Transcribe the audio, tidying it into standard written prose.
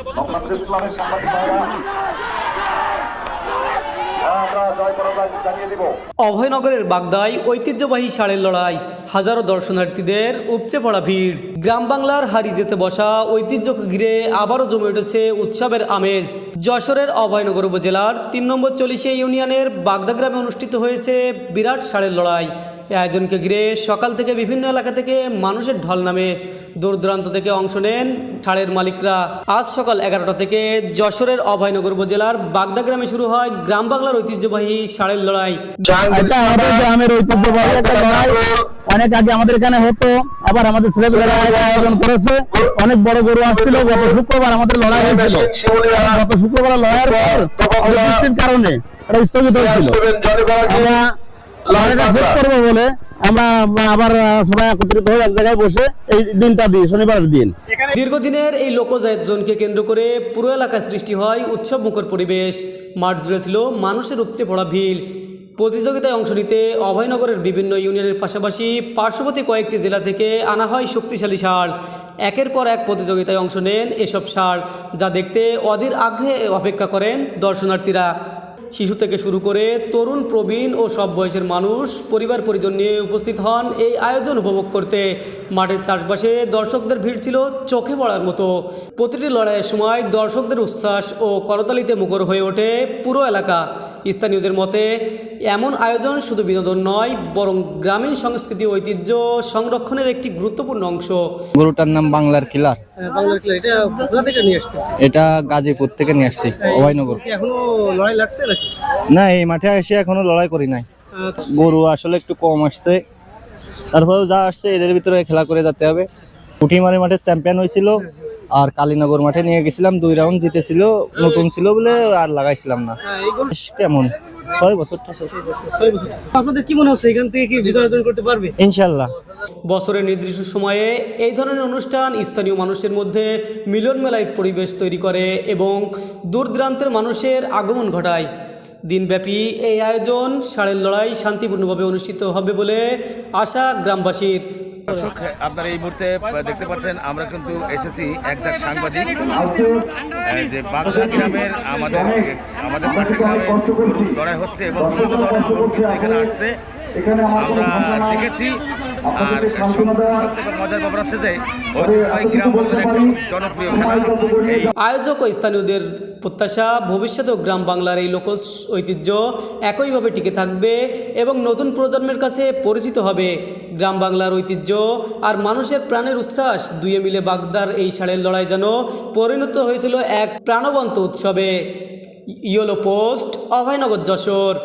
মোহাম্মদ ইসলামের সাংবাদিক ভাইরা আমরা জয় পরাজয় জানিয়ে দিব। অভয়নগরের বাগদায় ঐতিহ্যবাহী ষাঁড়ের লড়াই, হাজারো দর্শনার্থীদের উপচে পড়া ভিড়। গ্রাম বাংলার হারিয়ে যেতে বসা ঐতিহ্যকে ঘিরে আবারও জমে উঠেছে উৎসবের আমেজ। যশোরের অভয়নগর উপজেলার ৩ নম্বর চল্লিশে ইউনিয়নের বাগদা গ্রামে অনুষ্ঠিত হয়েছে বিরাট ষাঁড়ের লড়াই। এই আয়োজনকে ঘিরে সকাল থেকে বিভিন্ন এলাকা থেকে মানুষের ঢল নামে। দূর দূরান্ত থেকে অংশ নেন ষাঁড়ের মালিকরা। আজ সকাল 11টা থেকে যশোরের অভয়নগর উপজেলার বাগদা গ্রামে শুরু হয় গ্রাম বাংলার ঐতিহ্যবাহী ষাঁড়ের লড়াই। এটা আমাদের গ্রামের ঐতিহ্যবাহী একটা লড়াই। অনেক আগে আমাদের এখানে হতো, আবার আমাদের ছেলেপেলেরা আয়োজন করেছে। অনেক বড় গরু আসছিল। গত শুক্রবার আমাদের লড়াই হয়েছিল। গত শুক্রবার লড়াইয়ের পর বৃষ্টির কারণে এটা স্থগিত হয়েছিল। আমরা লড়াইটা শেষ করবো বলে আমরা আবার সবাই একত্রিত হয়ে এক জায়গায় বসে এই দিনটা দিই, শনিবারের দিন। দীর্ঘদিনের এই লোকজ আয়োজনকে কেন্দ্র করে পুরো এলাকায় সৃষ্টি হয় উৎসব মুখর পরিবেশ। মাঠ জুড়ে ছিল মানুষের উপচে পড়া ভিড়। প্রতিযোগিতায় অংশ নিতে অভয়নগরের বিভিন্ন ইউনিয়নের পাশাপাশি পার্শ্ববর্তী কয়েকটি জেলা থেকে আনা হয় শক্তিশালী ষাঁড়। একের পর এক প্রতিযোগিতায় অংশ নেন এসব ষাঁড়, যা দেখতে অধীর আগ্রহে অপেক্ষা করেন দর্শনার্থীরা। শিশু থেকে শুরু করে তরুণ, প্রবীণ ও সব বয়সের মানুষ পরিবার পরিজন নিয়ে উপস্থিত হন এই আয়োজন উপভোগ করতে। মাঠের চারপাশে দর্শকদের ভিড় ছিল চোখে পড়ার মতো। প্রতিটি লড়াইয়ের সময় দর্শকদের উচ্ছ্বাস ও করতালিতে মুখর হয়ে ওঠে পুরো এলাকা। স্থানীয়দের মতে এমন আয়োজন শুধু বিনোদন নয়, বরং গ্রামীণ সংস্কৃতি ঐতিহ্য সংরক্ষণের একটি গুরুত্বপূর্ণ অংশ। গরুটার নাম বাংলার কিলার। বাংলার কিলার, এটা কোথা থেকে নিয়ে আসছে? এটা গাজীপুর থেকে নিয়ে আসছি, অভয়নগর। এখনো লড়াই লাগছে নাকি? না, এই মাঠে এসে এখনো লড়াই করি নাই। গরু আসলে একটু কম আসছে, তারপরেও যা আসছে এদের ভিতরে খেলা করে যেতে হবে। পুঁটিমারি মাঠে চ্যাম্পিয়ন হয়েছিল, আর কালীনগর মাঠে নিয়ে গেছিলাম, 2 রাউন্ড জিতেছিল। নতুন ছিল বলে আর লাগাইছিলাম না। কেমন 6 বছর। আপনাদের কি মনে হচ্ছে, এখান থেকে কি বিজয় অর্জন করতে পারবে? ইনশাল্লাহ। বছরের নির্দিষ্ট সময়ে এই ধরনের অনুষ্ঠান স্থানীয় মানুষের মধ্যে মিলন মেলায় পরিবেশ তৈরি করে এবং দূর দূরান্তের মানুষের আগমন ঘটায়। দিনব্যাপী এই আয়োজন ষাঁড়ের লড়াই শান্তিপূর্ণভাবে অনুষ্ঠিত হবে বলে আশা গ্রামবাসীর। দর্শক, আপনারা এই মুহূর্তে দেখতে পাচ্ছেন আমরা কিন্তু এসেছি একজন সাংবাদিক যে বাগদা গ্রামের আমাদের পাশের গ্রামে লড়াই হচ্ছে এবং বিভিন্ন ধরনের লোক কিন্তু এখানে আসছে আমরা দেখেছি। আর সবথেকে মজার ব্যাপার হচ্ছে যে ঐতিহ্যবাহী গ্রাম বাংলার একটা জনপ্রিয় খেলা। আয়োজক ও স্থানীয়দের প্রত্যাশা, ভবিষ্যতেও গ্রাম বাংলার এই লোকজ ঐতিহ্য একইভাবে টিকে থাকবে এবং নতুন প্রজন্মের কাছে পরিচিত হবে। গ্রাম বাংলার ঐতিহ্য আর মানুষের প্রাণের উচ্ছ্বাস দুয়ে মিলে বাগদার এই ষাঁড়ের লড়াই যেন পরিণত হয়েছিল এক প্রাণবন্ত উৎসবে। Yellow post, Abhaynagar, Jessore.